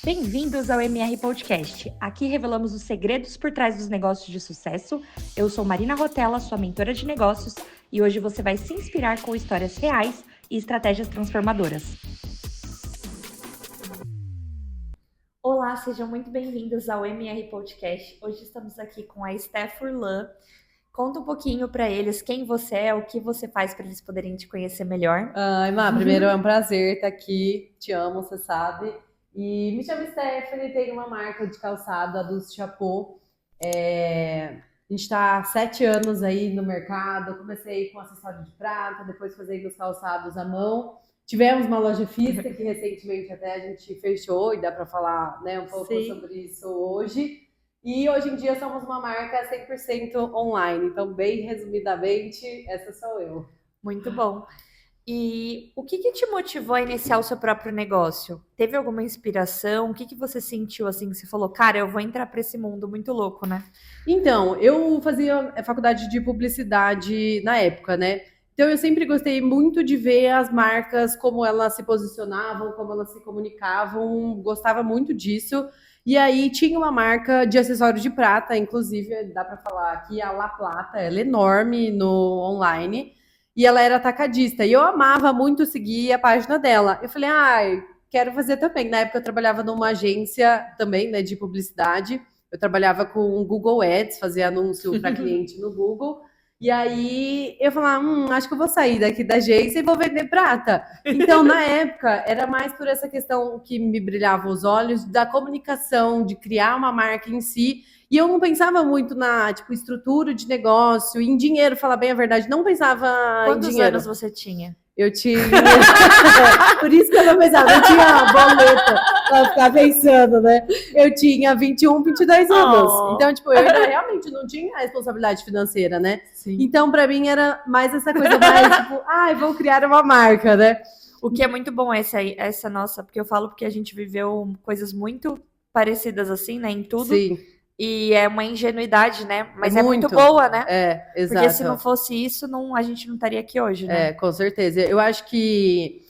Bem-vindos ao MR Podcast. Aqui revelamos os segredos por trás dos negócios de sucesso. Eu sou Marina Rotella, sua mentora de negócios, e hoje você vai se inspirar com histórias reais e estratégias transformadoras. Olá, sejam muito bem-vindos ao MR Podcast. Hoje estamos aqui com a Steph Furlan. Conta um pouquinho para eles quem você é, o que você faz para eles poderem te conhecer melhor. Ai, Má, primeiro é um prazer estar aqui, te amo, você sabe. E me chamo Stephanie, tenho uma marca de calçado, a Dulce Chapô. A gente está há 7 anos aí no mercado, comecei com acessório de prata, depois fazendo os calçados à mão. Tivemos uma loja física que recentemente até a gente fechou e dá para falar, né, um pouco sobre isso hoje. E hoje em dia somos uma marca 100% online, então bem resumidamente, essa sou eu. Muito bom. E o que te motivou a iniciar o seu próprio negócio? Teve alguma inspiração? O que você sentiu assim que você falou, cara, eu vou entrar para esse mundo muito louco, né? Então, eu fazia faculdade de publicidade na época, né? Então eu sempre gostei muito de ver as marcas, como elas se posicionavam, como elas se comunicavam, gostava muito disso. E aí tinha uma marca de acessório de prata, inclusive dá para falar aqui, a La Plata, ela é enorme no online. E ela era atacadista. E eu amava muito seguir a página dela. Eu falei, ai, quero fazer também. Na época eu trabalhava numa agência também, né, de publicidade. Eu trabalhava com o Google Ads, fazia anúncio para cliente no Google. E aí eu falava, acho que eu vou sair daqui da agência e vou vender prata. Então, na época, era mais por essa questão que me brilhava os olhos, da comunicação, de criar uma marca em si. E eu não pensava muito na, tipo, estrutura de negócio, em dinheiro, falar bem a verdade, não pensava Quantos em dinheiro. anos você tinha? Eu tinha... Por isso que eu não pensava, eu tinha boleta pra ficar pensando, né? Eu tinha 21, 22 anos. Então, tipo, eu ainda realmente não tinha responsabilidade financeira, né? Sim. Então, pra mim, era mais essa coisa mais, tipo, vou criar uma marca, né? O que é muito bom essa nossa, porque eu falo porque a gente viveu coisas muito parecidas assim, né, em tudo. Sim. E é uma ingenuidade, né? Mas é muito boa, né? Exato. Porque se não fosse isso, a gente não estaria aqui hoje, né? Com certeza. Eu acho que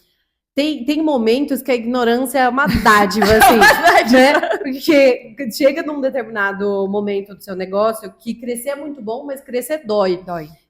tem momentos que a ignorância é uma dádiva, assim, né? Porque chega num determinado momento do seu negócio que crescer é muito bom, mas crescer dói.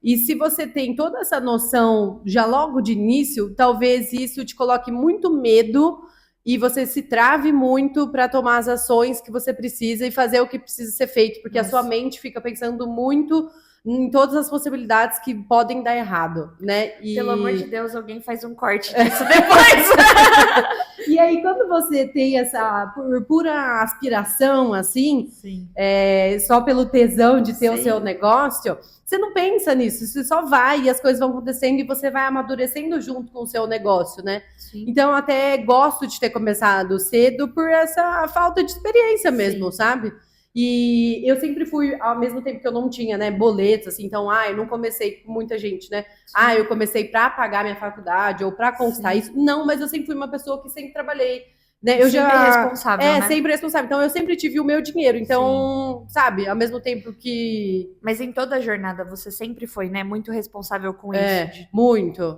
E se você tem toda essa noção já logo de início, talvez isso te coloque muito medo e você se trave muito para tomar as ações que você precisa e fazer o que precisa ser feito, porque a sua mente fica pensando muito em todas as possibilidades que podem dar errado, né? Pelo amor de Deus, alguém faz um corte disso depois. E aí, quando você tem essa por pura aspiração, assim, só pelo tesão de ter o seu negócio, você não pensa nisso, você só vai e as coisas vão acontecendo e você vai amadurecendo junto com o seu negócio, né? Sim. Então, até gosto de ter começado cedo por essa falta de experiência mesmo, sabe? E eu sempre fui, ao mesmo tempo que eu não tinha, né, boletos, assim, então, eu não comecei com muita gente, né? Eu comecei para pagar minha faculdade ou para conquistar isso. Não, mas eu sempre fui uma pessoa que sempre trabalhei, né? Eu sempre responsável, né? Sempre responsável. Então, eu sempre tive o meu dinheiro. Então, sabe, ao mesmo tempo que... Mas em toda a jornada, você sempre foi, né, muito responsável com isso? Muito.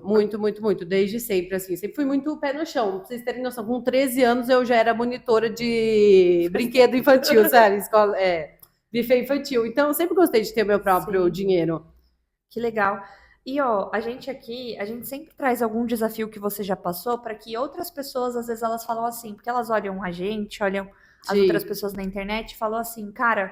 Desde sempre, assim. Sempre fui muito pé no chão. Pra vocês terem noção, com 13 anos eu já era monitora de brinquedo infantil, sério, escola, buffet infantil. Então, eu sempre gostei de ter meu próprio dinheiro. Que legal. E, a gente sempre traz algum desafio que você já passou para que outras pessoas, às vezes, elas falam assim, porque elas olham a gente, olham as outras pessoas na internet e falam assim, cara,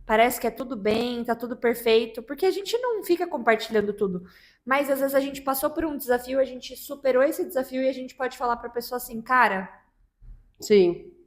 parece que é tudo bem, tá tudo perfeito, porque a gente não fica compartilhando tudo. Mas, às vezes, a gente passou por um desafio, a gente superou esse desafio e a gente pode falar pra pessoa assim, cara,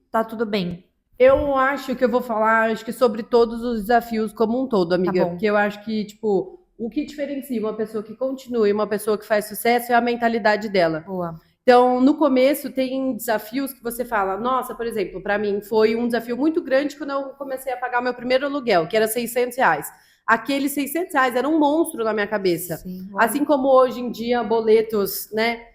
tá tudo bem. Eu acho que eu vou falar, acho que sobre todos os desafios como um todo, amiga. Porque eu acho que, tipo, o que diferencia uma pessoa que continua e uma pessoa que faz sucesso é a mentalidade dela. Boa. Então, no começo, tem desafios que você fala, nossa, por exemplo, para mim foi um desafio muito grande quando eu comecei a pagar o meu primeiro aluguel, que era R$600. Aqueles R$600 era um monstro na minha cabeça. Sim, assim como hoje em dia, boletos, né?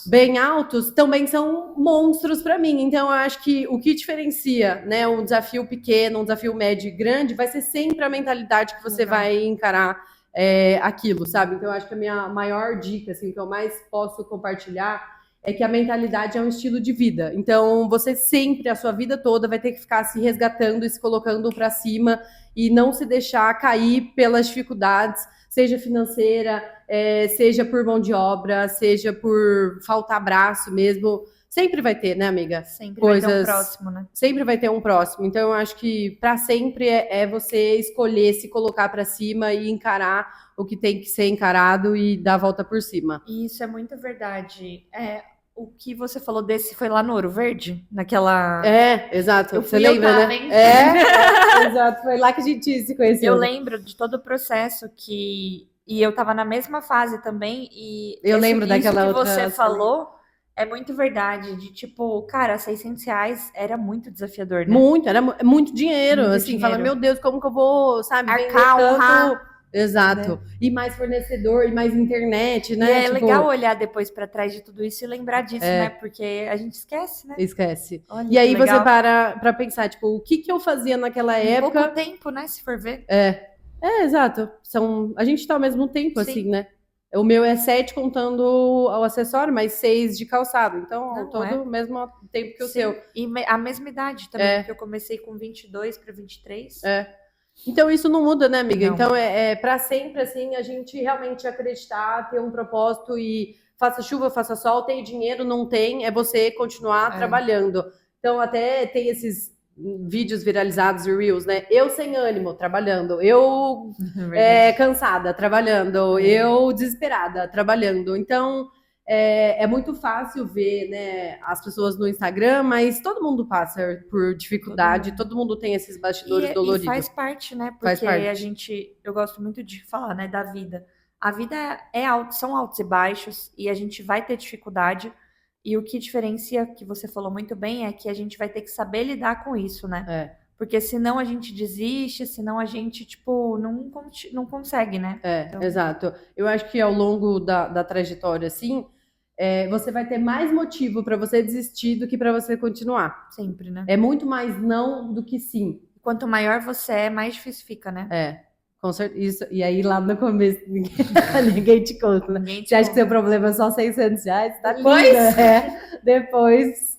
Bem altos, também são monstros para mim. Então, eu acho que o que diferencia, né, um desafio pequeno, um desafio médio e grande, vai ser sempre a mentalidade que você vai encarar aquilo, sabe? Então, eu acho que a minha maior dica, assim, que eu mais posso compartilhar é que a mentalidade é um estilo de vida. Então, você sempre, a sua vida toda, vai ter que ficar se resgatando e se colocando para cima e não se deixar cair pelas dificuldades, seja financeira, seja por mão de obra, seja por faltar braço mesmo. Sempre vai ter, né, amiga? Sempre vai ter um próximo, né? Sempre vai ter um próximo. Então, eu acho que para sempre é você escolher se colocar para cima e encarar o que tem que ser encarado e dar a volta por cima. E isso é muito verdade. O que você falou desse foi lá no Ouro Verde? Naquela... Exato. Você lembra, né? Exato. Foi lá que a gente se conheceu. Eu lembro de todo o processo e eu tava na mesma fase também e eu lembro daquela outra... Isso que você falou é muito verdade, de tipo, cara, R$600 era muito desafiador, né? Era muito dinheiro, muito assim, dinheiro. Fala, meu Deus, como que eu vou, sabe, arcar, honrar. Exato. Né? E mais fornecedor, e mais internet, né? E é legal olhar depois para trás de tudo isso e lembrar disso, né? Porque a gente esquece, né? Esquece. Olha, e aí você para pensar, tipo, o que eu fazia naquela época? Pouco tempo, né? Se for ver. Exato. A gente tá ao mesmo tempo, Sim. assim, né? O meu é 7 contando o acessório, mas 6 de calçado. Então, todo o mesmo tempo que o seu. E a mesma idade também, porque eu comecei com 22 para 23. Então, isso não muda, né, amiga? Não. Então, para sempre, assim, a gente realmente acreditar, ter um propósito e faça chuva, faça sol, tem dinheiro, não tem, é você continuar trabalhando. Então, até tem esses vídeos viralizados e reels, né? Eu sem ânimo, trabalhando. Eu cansada, trabalhando. Eu desesperada, trabalhando. Então, é muito fácil ver, né, as pessoas no Instagram, mas todo mundo passa por dificuldade, todo mundo tem esses bastidores doloridos. E faz parte, né? Porque eu gosto muito de falar, né, da vida. A vida são altos e baixos, e a gente vai ter dificuldade. E o que diferencia, que você falou muito bem, é que a gente vai ter que saber lidar com isso, né? Porque senão a gente desiste, senão a gente, tipo, não consegue, né? Então... Exato. Eu acho que ao longo da trajetória, assim, você vai ter mais motivo para você desistir do que para você continuar. Sempre, né? É muito mais não do que sim. Quanto maior você é, mais difícil fica, né? Com certeza. E aí, lá no começo, ninguém te conta, né? Você acha que seu problema é só R$600? Tá linda. Depois,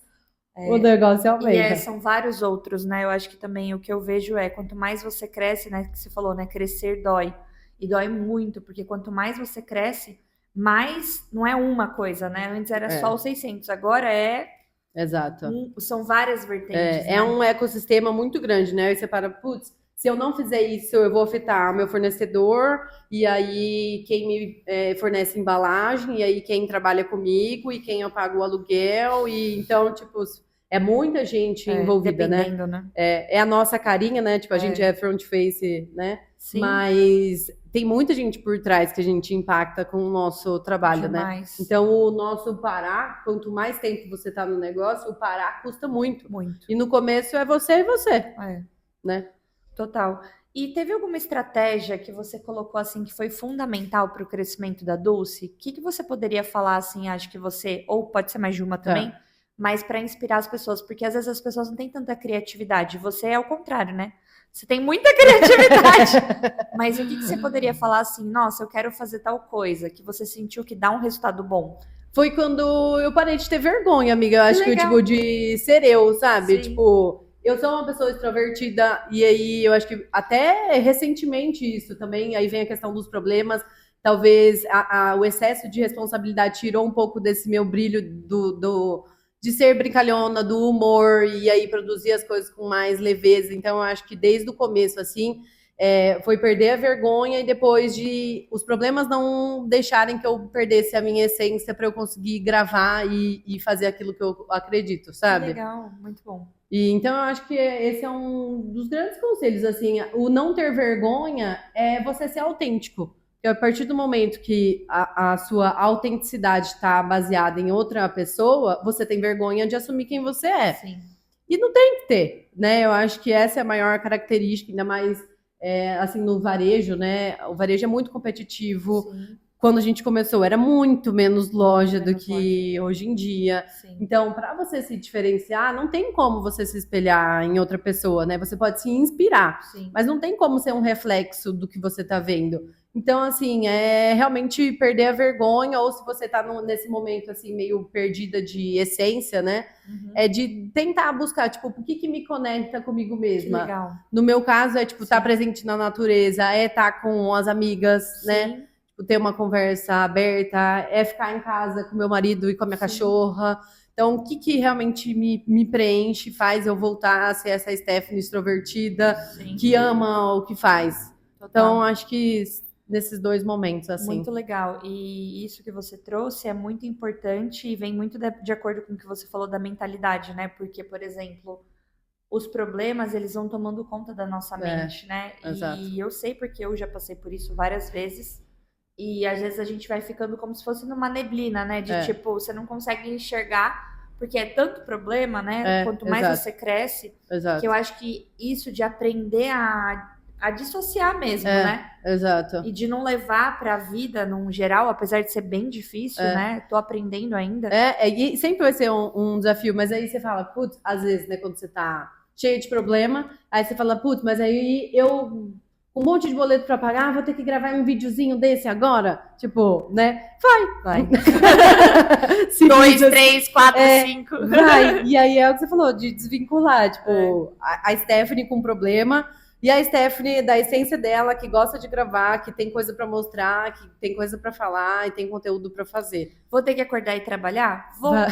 o negócio aumenta. E são vários outros, né? Eu acho que também o que eu vejo quanto mais você cresce, né? Que você falou, né? Crescer dói. E dói muito, porque quanto mais você cresce, mais não é uma coisa, né? Antes era só os 600, agora Exato. São várias vertentes. É um ecossistema muito grande, né? Aí você para, putz, se eu não fizer isso, eu vou afetar o meu fornecedor, e aí quem me fornece embalagem, e aí quem trabalha comigo, e quem eu pago o aluguel, e então, tipo, é muita gente envolvida, né? É a nossa carinha, né? Tipo, a gente é front face, né? Sim. Mas tem muita gente por trás que a gente impacta com o nosso trabalho, demais, né? Então, o nosso parar, quanto mais tempo você tá no negócio, o parar custa muito. Muito. E no começo é você e você, né? Total. E teve alguma estratégia que você colocou assim que foi fundamental para o crescimento da Dulce? O que você poderia falar assim, acho que você, ou pode ser mais de uma também, mas para inspirar as pessoas, porque às vezes as pessoas não têm tanta criatividade. Você é o contrário, né? Você tem muita criatividade. Mas o que você poderia falar assim, nossa, eu quero fazer tal coisa, que você sentiu que dá um resultado bom? Foi quando eu parei de ter vergonha, amiga. Eu acho que tipo, de ser eu, sabe? Sim. Tipo, eu sou uma pessoa extrovertida, e aí eu acho que até recentemente isso também, aí vem a questão dos problemas, talvez o excesso de responsabilidade tirou um pouco desse meu brilho de ser brincalhona, do humor, e aí produzir as coisas com mais leveza. Então, eu acho que desde o começo, assim, foi perder a vergonha e depois de os problemas não deixarem que eu perdesse a minha essência para eu conseguir gravar e fazer aquilo que eu acredito, sabe? Legal, muito bom. E então eu acho que esse é um dos grandes conselhos, assim, o não ter vergonha é você ser autêntico. Porque a partir do momento que a sua autenticidade está baseada em outra pessoa, você tem vergonha de assumir quem você é. Sim. E não tem que ter, né? Eu acho que essa é a maior característica, ainda mais assim, no varejo, né? O varejo é muito competitivo. Sim. Quando a gente começou, era muito menos loja do que hoje em dia. Sim. Então, para você se diferenciar, não tem como você se espelhar em outra pessoa, né? Você pode se inspirar, mas não tem como ser um reflexo do que você está vendo. Então, assim, é realmente perder a vergonha, ou se você tá nesse momento, assim, meio perdida de essência, né? É de tentar buscar, tipo, o que me conecta comigo Que mesma? legal. No meu caso, é, tipo, estar Sim. presente na natureza, é estar com as amigas, né? Sim. Tipo, ter uma conversa aberta, é ficar em casa com meu marido e com a minha Sim. cachorra. Então, o que realmente me preenche, faz eu voltar a ser essa Stephanie extrovertida, Sim. que ama o que faz. Total. Então, acho que nesses dois momentos, assim. Muito legal. E isso que você trouxe é muito importante e vem muito de acordo com o que você falou da mentalidade, né? Porque, por exemplo, os problemas, eles vão tomando conta da nossa mente, né? Exato. E eu sei porque eu já passei por isso várias vezes. E às vezes a gente vai ficando como se fosse numa neblina, né? De tipo, você não consegue enxergar, porque é tanto problema, né? Quanto mais você cresce, que eu acho que isso de aprender a dissociar mesmo, né? Exato. E de não levar pra vida, num geral, apesar de ser bem difícil, né? Tô aprendendo ainda. E sempre vai ser um desafio, mas aí você fala, putz, às vezes, né, quando você tá cheio de problema, aí você fala, putz, mas aí eu, com um monte de boleto pra pagar, vou ter que gravar um videozinho desse agora? Tipo, né? Vai. 2, 3, 4, 5. Vai. E aí é o que você falou, de desvincular, tipo, a Stephanie com problema, e a Stephanie da essência dela, que gosta de gravar, que tem coisa pra mostrar, que tem coisa pra falar e tem conteúdo pra fazer. Vou ter que acordar e trabalhar? Vou. Vai.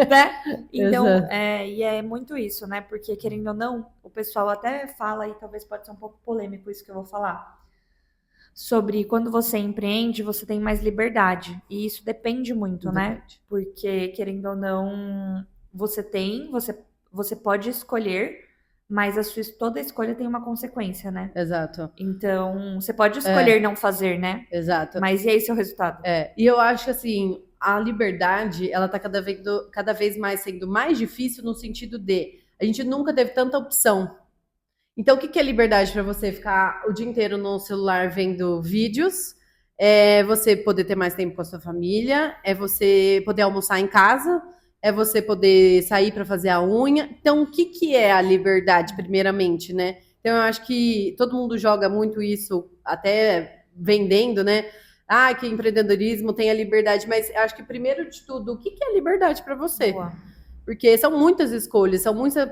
Né? Então, Exato. e é muito isso, né? Porque, querendo ou não, o pessoal até fala, e talvez pode ser um pouco polêmico isso que eu vou falar, sobre quando você empreende, você tem mais liberdade. E isso depende muito, né? Porque, querendo ou não, você pode escolher, mas toda escolha tem uma consequência, né? Exato. Então, você pode escolher não fazer, né? Exato. Mas e aí seu resultado? E eu acho que, assim, a liberdade, ela tá cada vez mais sendo mais difícil no sentido de a gente nunca teve tanta opção. Então, o que é liberdade para você ficar o dia inteiro no celular vendo vídeos? É você poder ter mais tempo com a sua família, é você poder almoçar em casa, é você poder sair para fazer a unha. Então, o que é a liberdade, primeiramente, né? Então, eu acho que todo mundo joga muito isso, até vendendo, né? Que empreendedorismo tem a liberdade, mas eu acho que, primeiro de tudo, o que é liberdade para você? Boa. Porque são muitas escolhas, são muitas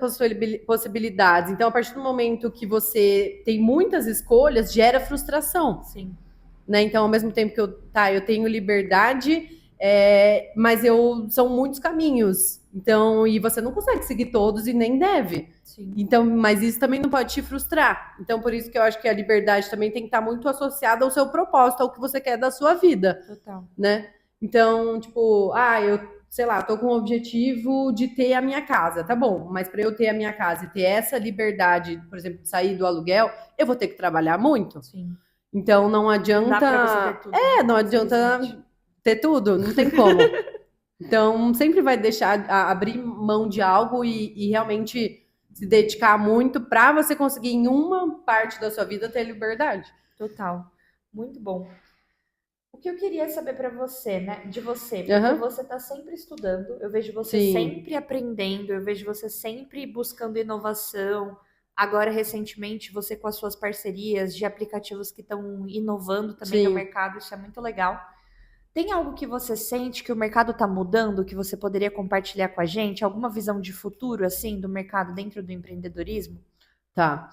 possibilidades. Então, a partir do momento que você tem muitas escolhas, gera frustração. Sim. Né? Então, ao mesmo tempo que eu tenho liberdade, mas são muitos caminhos. Então, e você não consegue seguir todos e nem deve. Sim. Então, mas isso também não pode te frustrar. Então, por isso que eu acho que a liberdade também tem que estar muito associada ao seu propósito, ao que você quer da sua vida. Total. Né? Então, tipo, sei lá, tô com o objetivo de ter a minha casa, tá bom, mas para eu ter a minha casa e ter essa liberdade, por exemplo, de sair do aluguel, eu vou ter que trabalhar muito. Sim. Então não adianta. Não dá pra você ter tudo. Não adianta ter tudo, não tem como. Então sempre vai deixar abrir mão de algo e realmente se dedicar muito para você conseguir em uma parte da sua vida ter liberdade. Total. Muito bom. O que eu queria saber para você, né? De você, porque você tá sempre estudando, eu vejo você sempre aprendendo, eu vejo você sempre buscando inovação. Agora, recentemente, você com as suas parcerias de aplicativos que estão inovando também no mercado, isso é muito legal. Tem algo que você sente que o mercado tá mudando, que você poderia compartilhar com a gente? Alguma visão de futuro, assim, do mercado dentro do empreendedorismo? Tá.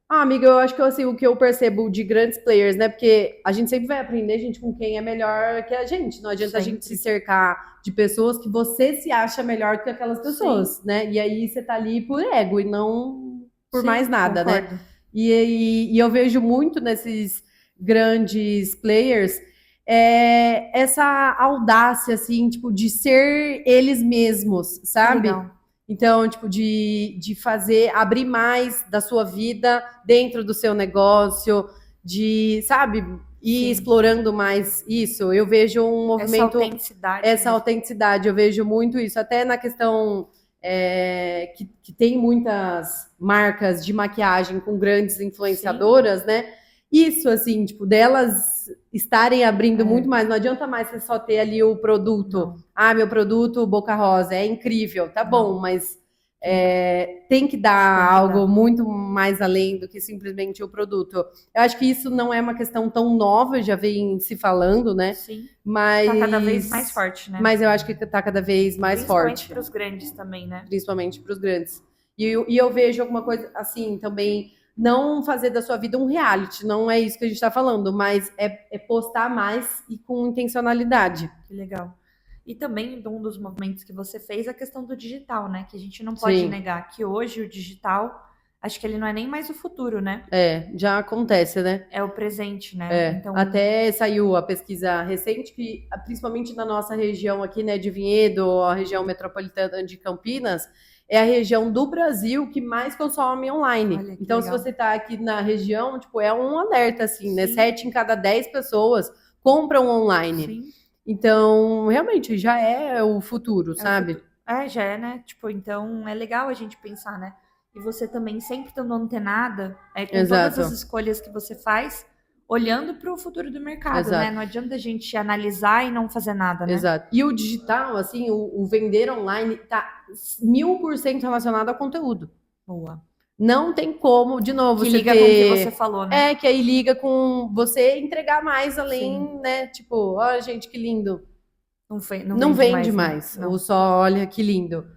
Amiga, eu acho que assim, o que eu percebo de grandes players, né? Porque a gente sempre vai aprender, gente, com quem é melhor que a gente. Não adianta a gente se cercar de pessoas que você se acha melhor que aquelas pessoas, né? E aí você tá ali por ego e não por mais nada, concordo. Né? E eu vejo muito nesses grandes players essa audácia, assim, tipo, de ser eles mesmos, sabe? Legal. Então, tipo, de abrir mais da sua vida dentro do seu negócio, sabe, ir explorando mais isso. Eu vejo um movimento... Essa autenticidade, eu vejo muito isso. Até na questão que tem muitas marcas de maquiagem com grandes influenciadoras, né? Isso, assim, tipo, delas estarem abrindo muito mais. Não adianta mais você só ter ali o produto. Meu produto Boca Rosa é incrível, tá bom, mas Tem que dar algo muito mais além do que simplesmente o produto. Eu acho que isso não é uma questão tão nova, já vem se falando, né? Sim. Mas Tá cada vez mais forte, né? Mas eu acho que tá cada vez mais forte. Principalmente para os grandes também, né? Principalmente para os grandes. E eu vejo alguma coisa assim também, não fazer da sua vida um reality, não é isso que a gente está falando, mas é postar mais e com intencionalidade. Que legal. E também um dos movimentos que você fez, a questão do digital, né? Que a gente não pode Sim. negar que hoje o digital, acho que ele não é nem mais o futuro, né? Já acontece, né? É o presente, né? Então, até saiu a pesquisa recente que, principalmente na nossa região aqui, né, de Vinhedo, a região metropolitana de Campinas, é a região do Brasil que mais consome online. Olha que Então, legal. se você tá aqui na região, tipo, é um alerta, assim, né? Sim. 7 em cada 10 pessoas compram online. Sim. Então, realmente, já é o futuro, sabe? Já é, né? Tipo, então é legal a gente pensar, né? E você também sempre estando antenada com Exato. todas as escolhas que você faz, olhando para o futuro do mercado, Exato. né? Não adianta a gente analisar e não fazer nada, né? Exato. E o digital, assim, o vender online tá 1000% relacionado a conteúdo. Boa. Não tem como, de novo, Que você liga ter... com o que você falou, né? Que aí liga com você entregar mais além, Sim. né? Tipo, olha, gente, que lindo. Não vende mais. mais. Ou só, olha, que lindo.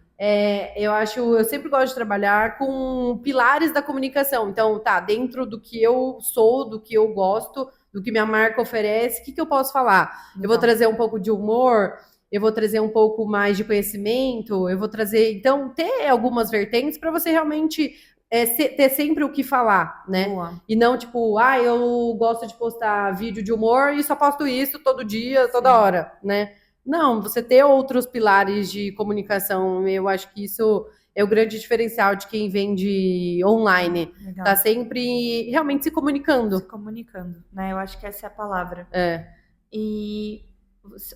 Eu sempre gosto de trabalhar com pilares da comunicação. Então, tá, dentro do que eu sou, do que eu gosto, do que minha marca oferece, o que eu posso falar? Eu vou trazer um pouco de humor, eu vou trazer um pouco mais de conhecimento, eu vou trazer... Então, ter algumas vertentes para você realmente ter sempre o que falar, né? Boa. E não, tipo, eu gosto de postar vídeo de humor e só posto isso todo dia, toda hora, né? Não, você ter outros pilares de comunicação, eu acho que isso é o grande diferencial de quem vende online. Legal. Tá sempre realmente se comunicando. Se comunicando, né? Eu acho que essa é a palavra. É. E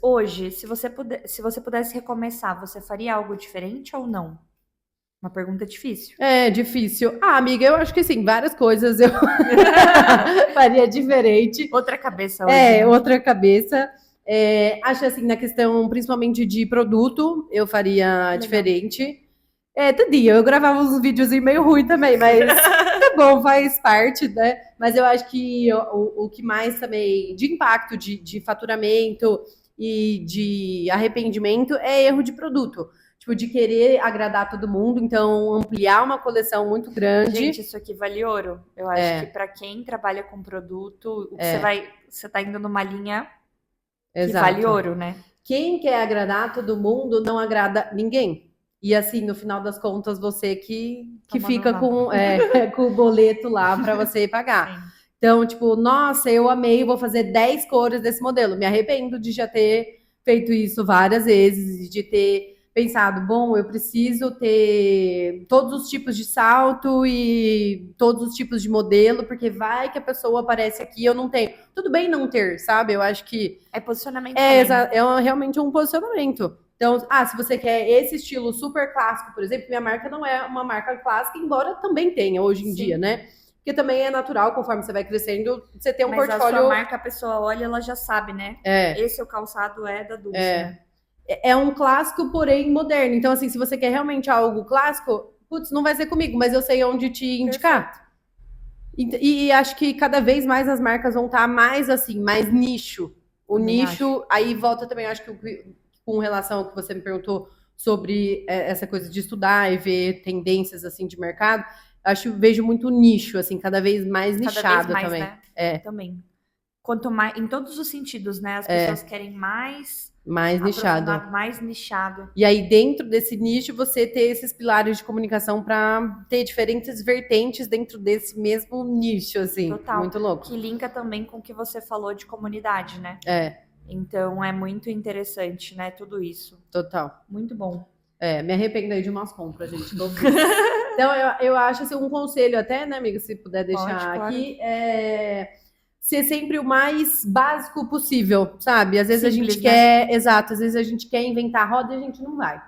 hoje, se você pudesse recomeçar, você faria algo diferente ou não? Uma pergunta difícil. É difícil. Amiga, eu acho que sim, várias coisas eu faria diferente. Outra cabeça hoje. Né? Outra cabeça. Acho assim, na questão principalmente de produto, eu faria diferente. Tadinha, eu gravava uns vídeos meio ruim também, mas tá bom, faz parte, né? Mas eu acho que o que mais também de impacto, de faturamento e de arrependimento é erro de produto. Tipo, de querer agradar todo mundo, então ampliar uma coleção muito grande. Gente, isso aqui vale ouro. Eu acho que para quem trabalha com produto, você tá indo numa linha que vale ouro, né? Quem quer agradar todo mundo não agrada ninguém. E assim, no final das contas, você que fica com o boleto lá para você pagar. Sim. Então, tipo, nossa, eu amei, vou fazer 10 cores desse modelo. Me arrependo de já ter feito isso várias vezes, de ter pensado, bom, eu preciso ter todos os tipos de salto e todos os tipos de modelo, porque vai que a pessoa aparece aqui e eu não tenho. Tudo bem não ter, sabe? Eu acho que... É posicionamento também, né? Realmente um posicionamento. Então, se você quer esse estilo super clássico, por exemplo, minha marca não é uma marca clássica, embora também tenha hoje em dia, né? Porque também é natural, conforme você vai crescendo, você tem um portfólio... Mas a sua marca, a pessoa olha, ela já sabe, né? Esse é o calçado da Dulce, né? É um clássico, porém moderno. Então, assim, se você quer realmente algo clássico, putz, não vai ser comigo, mas eu sei onde te indicar. E acho que cada vez mais as marcas vão estar mais assim, mais nicho. O também nicho, acho. Aí volta também, acho que com relação ao que você me perguntou sobre essa coisa de estudar e ver tendências assim de mercado, vejo muito nicho, assim, cada vez mais nichado mais, também. Né? Também. Quanto mais, em todos os sentidos, né? As pessoas querem mais nichado. Mais nichado. E aí, dentro desse nicho, você ter esses pilares de comunicação para ter diferentes vertentes dentro desse mesmo nicho, assim. Total. Muito louco. Que linka também com o que você falou de comunidade, né? Então, é muito interessante, né? Tudo isso. Total. Muito bom. Me arrependo aí de umas compras, gente. Então, eu acho assim, um conselho até, né, amiga, se puder deixar aqui, ser sempre o mais básico possível, sabe? Às vezes simples, a gente quer... Exato, às vezes a gente quer inventar a roda e a gente não vai.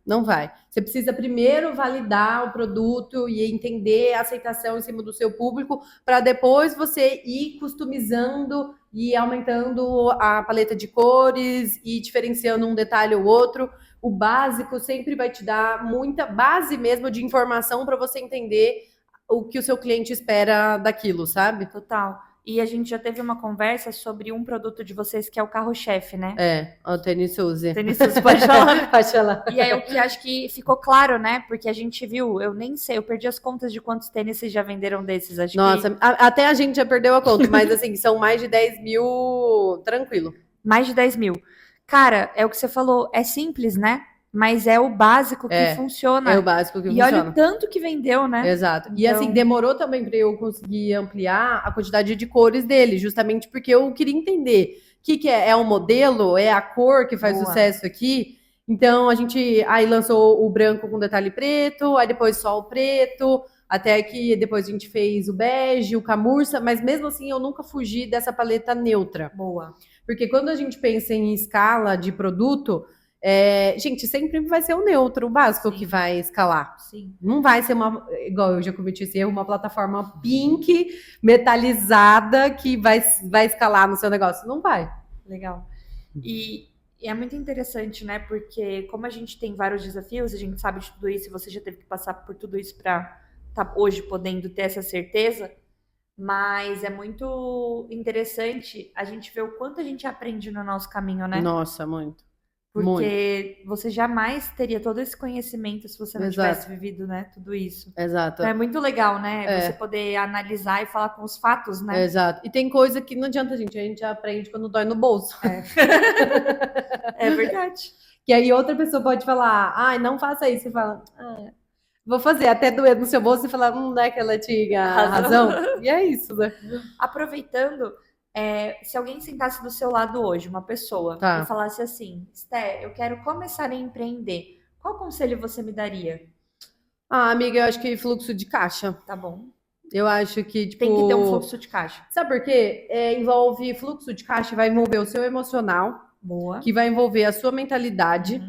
Não vai. Você precisa primeiro validar o produto e entender a aceitação em cima do seu público para depois você ir customizando e aumentando a paleta de cores e diferenciando um detalhe ou outro, o básico sempre vai te dar muita base mesmo de informação para você entender o que o seu cliente espera daquilo, sabe? Total. E a gente já teve uma conversa sobre um produto de vocês que é o carro-chefe, né? O Tênis Suzy. Tênis Suzy, pode falar. Pode falar. E aí o que acho que ficou claro, né? Porque a gente viu, eu nem sei, eu perdi as contas de quantos tênis vocês já venderam desses. Acho Nossa, até a gente já perdeu a conta, mas assim, são mais de 10 mil, tranquilo. Mais de 10 mil. Cara, é o que você falou, é simples, né? Mas é o básico que funciona. É o básico que funciona. E olha o tanto que vendeu, né? Exato. E assim, demorou também para eu conseguir ampliar a quantidade de cores dele, justamente porque eu queria entender o que é. É o modelo? É a cor que faz sucesso aqui? Então, a gente aí lançou o branco com detalhe preto, aí depois só o preto, até que depois a gente fez o bege, o camurça, mas mesmo assim eu nunca fugi dessa paleta neutra. Boa. Porque quando a gente pensa em escala de produto, gente, sempre vai ser o neutro, o básico que vai escalar. Sim. Não vai ser igual eu já cometi esse erro, uma plataforma pink, metalizada, que vai escalar no seu negócio. Não vai. Legal. E é muito interessante, né? Porque como a gente tem vários desafios, a gente sabe de tudo isso, e você já teve que passar por tudo isso para estar hoje podendo ter essa certeza, mas é muito interessante a gente ver o quanto a gente aprende no nosso caminho, né? Nossa, muito. Porque você jamais teria todo esse conhecimento se você não tivesse vivido, né, tudo isso. Exato. Então é muito legal, né? Você poder analisar e falar com os fatos, né? Exato. E tem coisa que não adianta, a gente aprende quando dói no bolso. É verdade. Que aí outra pessoa pode falar, ai, não faça isso. Você fala, vou fazer, até doer no seu bolso e falar, não é que ela tinha razão. E é isso, né? Aproveitando, se alguém sentasse do seu lado hoje, uma pessoa, e falasse assim, Sté, eu quero começar a empreender, qual conselho você me daria? Amiga, eu acho que fluxo de caixa. Tá bom. Eu acho que, tipo... Tem que ter um fluxo de caixa. Sabe por quê? Envolve fluxo de caixa, vai envolver o seu emocional. Boa. Que vai envolver a sua mentalidade.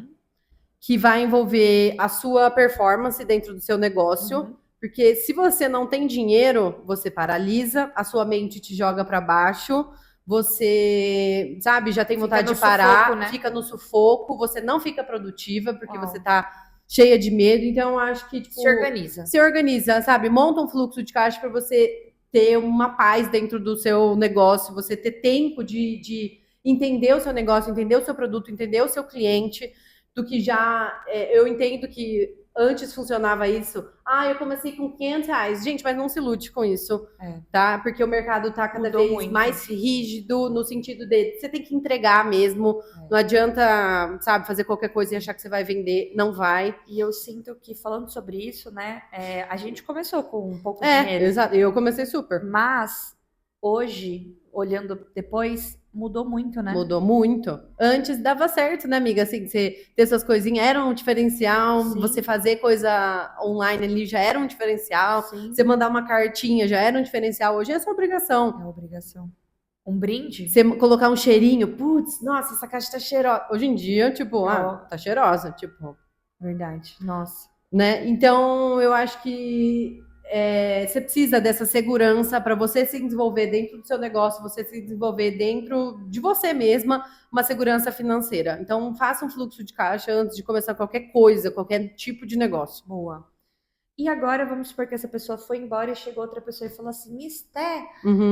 Que vai envolver a sua performance dentro do seu negócio. Porque se você não tem dinheiro, você paralisa, a sua mente te joga para baixo, você, sabe, já tem vontade de parar, sufoco, né? Fica no sufoco, você não fica produtiva, porque você tá cheia de medo. Então, eu acho que, tipo... Se organiza, sabe? Monta um fluxo de caixa para você ter uma paz dentro do seu negócio, você ter tempo de entender o seu negócio, entender o seu produto, entender o seu cliente, do que já... eu entendo que antes funcionava isso. Eu comecei com R$500. Gente, mas não se ilude com isso, tá? Porque o mercado tá cada vez mais rígido, no sentido de você tem que entregar mesmo. Não adianta, sabe, fazer qualquer coisa e achar que você vai vender. Não vai. E eu sinto que, falando sobre isso, né, a gente começou com um pouco de dinheiro. Exato. Eu comecei super. Mas, hoje, olhando depois... Mudou muito, né? Mudou muito. Antes dava certo, né, amiga? Assim, você ter essas coisinhas era um diferencial. Sim. Você fazer coisa online ali já era um diferencial. Sim. Você mandar uma cartinha já era um diferencial. Hoje é sua obrigação. É obrigação. Um brinde? Você colocar um cheirinho. Putz, nossa, essa caixa tá cheirosa. Hoje em dia, tipo, tá cheirosa. Tipo, verdade. Nossa. Né? Então, eu acho que... você precisa dessa segurança para você se desenvolver dentro do seu negócio, você se desenvolver dentro de você mesma, uma segurança financeira. Então, faça um fluxo de caixa antes de começar qualquer coisa, qualquer tipo de negócio. Boa. E agora, vamos supor que essa pessoa foi embora e chegou outra pessoa e falou assim, Sté,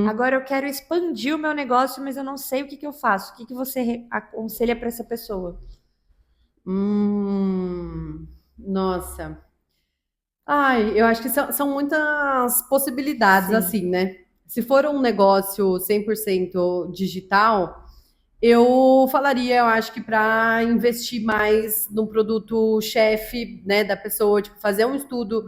agora eu quero expandir o meu negócio, mas eu não sei o que eu faço. O que você aconselha para essa pessoa? Nossa... eu acho que são muitas possibilidades, assim, né? Se for um negócio 100% digital, eu falaria, eu acho que para investir mais no produto chefe, né, da pessoa, tipo, fazer um estudo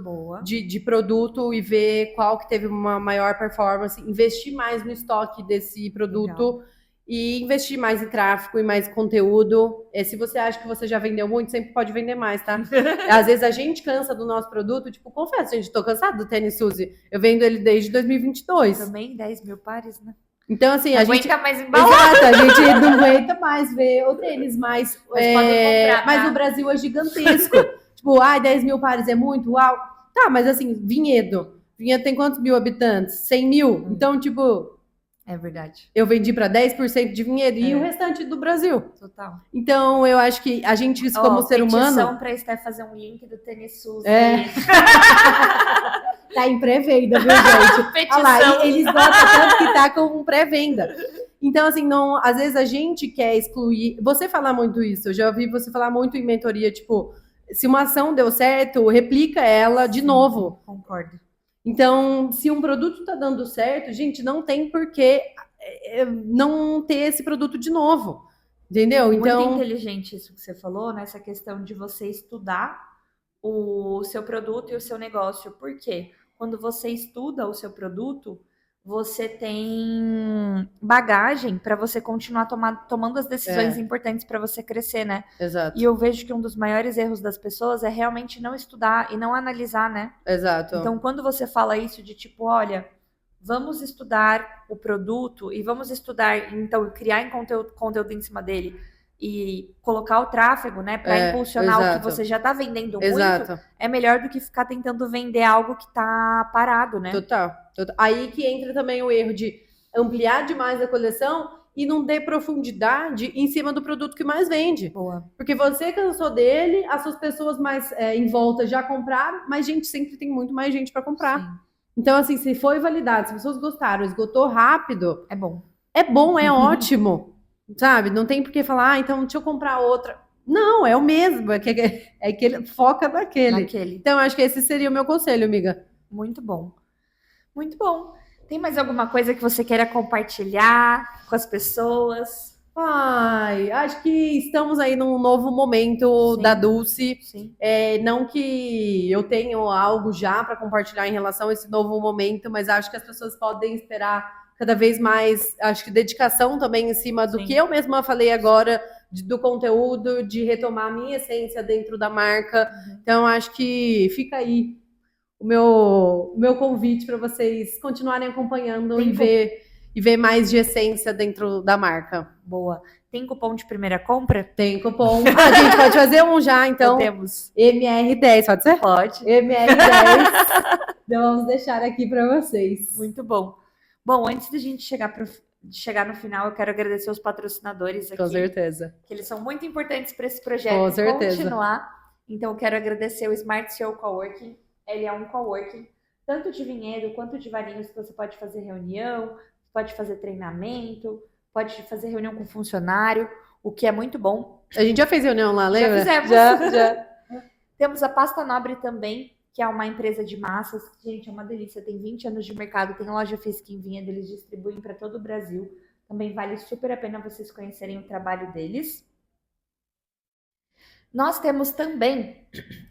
de produto e ver qual que teve uma maior performance, investir mais no estoque desse produto. Legal. E investir mais em tráfego e mais conteúdo. Se você acha que você já vendeu muito, sempre pode vender mais, tá? Às vezes a gente cansa do nosso produto. Tipo, confesso, gente, tô cansada do Tênis Suzy. Eu vendo ele desde 2022. Também 10 mil pares, né? Então, assim, a gente... mais embalado. Exato, a gente não aguenta mais ver o tênis, mas comprar, mas o Brasil é gigantesco. Tipo, 10 mil pares é muito, uau. Tá, mas assim, Vinhedo. Vinhedo tem quantos mil habitantes? 100 mil. Então, tipo... É verdade. Eu vendi para 10% de Vinhedo e o restante do Brasil. Total. Então, eu acho que a gente, como ser humano... Petição pra Esté fazer um link do Tênis SUS. Tá em pré-venda, viu, gente? Olha lá, eles gostam tanto que tá com pré-venda. Então, assim, não, às vezes a gente quer excluir... Você falar muito isso, eu já ouvi você falar muito em mentoria, tipo, se uma ação deu certo, replica ela de novo. Concordo. Então, se um produto tá dando certo, gente, não tem por que não ter esse produto de novo. Entendeu? Então, muito inteligente isso que você falou, nessa questão de você estudar o seu produto e o seu negócio. Por quê? Quando você estuda o seu produto, você tem bagagem para você continuar tomando as decisões importantes para você crescer, né? Exato. E eu vejo que um dos maiores erros das pessoas é realmente não estudar e não analisar, né? Exato. Então, quando você fala isso de tipo, olha, vamos estudar o produto e vamos estudar, então, criar conteúdo em cima dele e colocar o tráfego, né, para impulsionar o que você já está vendendo muito, é melhor do que ficar tentando vender algo que está parado, né? Total. Aí que entra também o erro de ampliar demais a coleção e não ter profundidade em cima do produto que mais vende. Boa. Porque você cansou dele, as suas pessoas mais em volta já compraram, mas gente, sempre tem muito mais gente para comprar. Sim. Então, assim, se foi validado, se as pessoas gostaram, esgotou rápido... É bom. É bom, é ótimo. Sabe? Não tem por que falar, então deixa eu comprar outra. Não, é o mesmo. É que ele foca naquele. Então, acho que esse seria o meu conselho, amiga. Muito bom. Muito bom. Tem mais alguma coisa que você queira compartilhar com as pessoas? Ai, acho que estamos aí num novo momento da Dulce. Sim. Não que eu tenha algo já para compartilhar em relação a esse novo momento, mas acho que as pessoas podem esperar cada vez mais, acho que dedicação também em cima do que eu mesma falei agora, do conteúdo, de retomar a minha essência dentro da marca. Então, acho que fica aí o meu convite para vocês continuarem acompanhando e ver mais de essência dentro da marca. Boa. Tem cupom de primeira compra? Tem cupom. A gente pode fazer um já, então. Podemos. MR10, pode ser? Pode. MR10. Então, vamos deixar aqui para vocês. Muito bom. Bom, antes da gente chegar no final, eu quero agradecer os patrocinadores aqui. Com certeza. Que eles são muito importantes para esse projeto Com certeza. continuar. Então, eu quero agradecer o Smart CEO Coworking. Ele é um coworking, tanto de Vinhedo quanto de Valinhos, que você pode fazer reunião, pode fazer treinamento, pode fazer reunião com funcionário, o que é muito bom. A gente já fez reunião lá, lembra? Já fizemos. Já. Temos a Pasta Nobre também, que é uma empresa de massas. Gente, é uma delícia, tem 20 anos de mercado, tem loja física em Vinhedo, eles distribuem para todo o Brasil. Também vale super a pena vocês conhecerem o trabalho deles. Nós temos também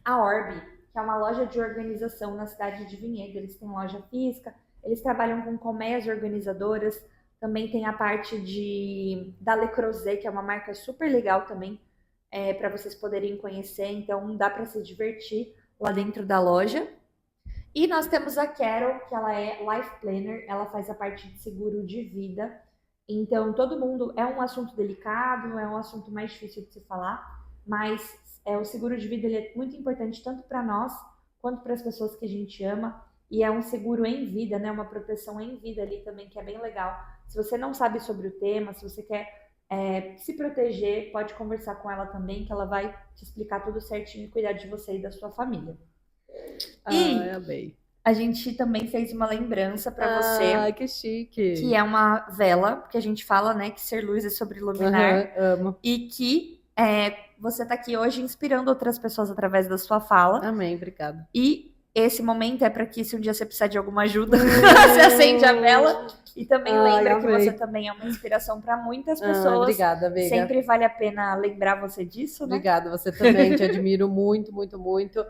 a Orbi, que é uma loja de organização na cidade de Vinhedo. Eles têm loja física, eles trabalham com colmeias organizadoras, também tem a parte da Le Creuset, que é uma marca super legal também, para vocês poderem conhecer, então dá para se divertir lá dentro da loja. E nós temos a Carol, que ela é Life Planner, ela faz a parte de seguro de vida. Então, todo mundo, é um assunto delicado, é um assunto mais difícil de se falar, mas o seguro de vida ele é muito importante tanto para nós, quanto para as pessoas que a gente ama, e é um seguro em vida, né? Uma proteção em vida ali também, que é bem legal. Se você não sabe sobre o tema, se você quer se proteger, pode conversar com ela também, que ela vai te explicar tudo certinho e cuidar de você e da sua família. E amei. A gente também fez uma lembrança para você. Ai, que chique. Que é uma vela, porque a gente fala, né, que ser luz é sobre iluminar. Amo. E que você tá aqui hoje inspirando outras pessoas através da sua fala. Amém, obrigada. E esse momento é para que, se um dia você precisar de alguma ajuda, você acende a vela. E também lembra que você também é uma inspiração para muitas pessoas. Obrigada, amiga. Sempre vale a pena lembrar você disso, né? Obrigada, você também. Te admiro muito, muito, muito.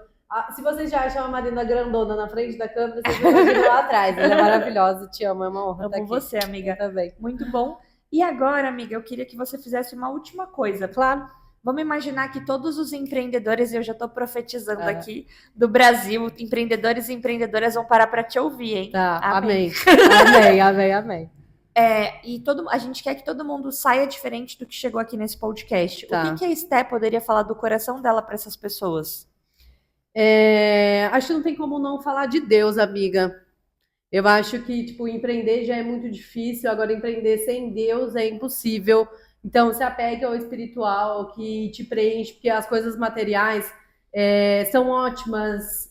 Se vocês já acham a Marina grandona na frente da câmera, vocês vão ver lá atrás. Ela é maravilhosa, te amo, é uma honra estar aqui. Amo você, amiga. Eu também. Muito bom. E agora, amiga, eu queria que você fizesse uma última coisa. Claro. Vamos imaginar que todos os empreendedores, eu já estou profetizando aqui, do Brasil, empreendedores e empreendedoras vão parar para te ouvir, hein? Tá, amém. Amém. E a gente quer que todo mundo saia diferente do que chegou aqui nesse podcast. Tá. O que a Esté poderia falar do coração dela para essas pessoas? Acho que não tem como não falar de Deus, amiga. Eu acho que, tipo, empreender já é muito difícil, agora empreender sem Deus é impossível. Então, se apegue ao espiritual que te preenche, porque as coisas materiais são ótimas,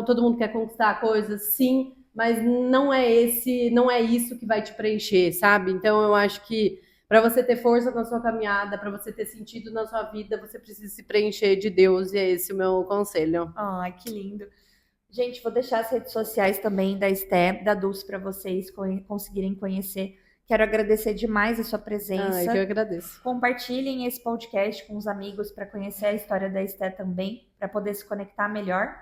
todo mundo quer conquistar coisas, sim, mas não é isso que vai te preencher, sabe? Então, eu acho que para você ter força na sua caminhada, para você ter sentido na sua vida, você precisa se preencher de Deus, e é esse o meu conselho. Ai, que lindo. Gente, vou deixar as redes sociais também da Esté, da Dulce, para vocês conseguirem conhecer. Quero agradecer demais a sua presença. Que eu agradeço. Compartilhem esse podcast com os amigos para conhecer a história da Esté também, para poder se conectar melhor.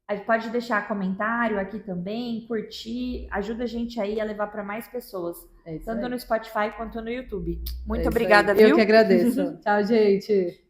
Aí pode deixar comentário aqui também, curtir, ajuda a gente aí a levar para mais pessoas, tanto no Spotify quanto no YouTube. Muito obrigada, viu? Eu que agradeço. Tchau, gente.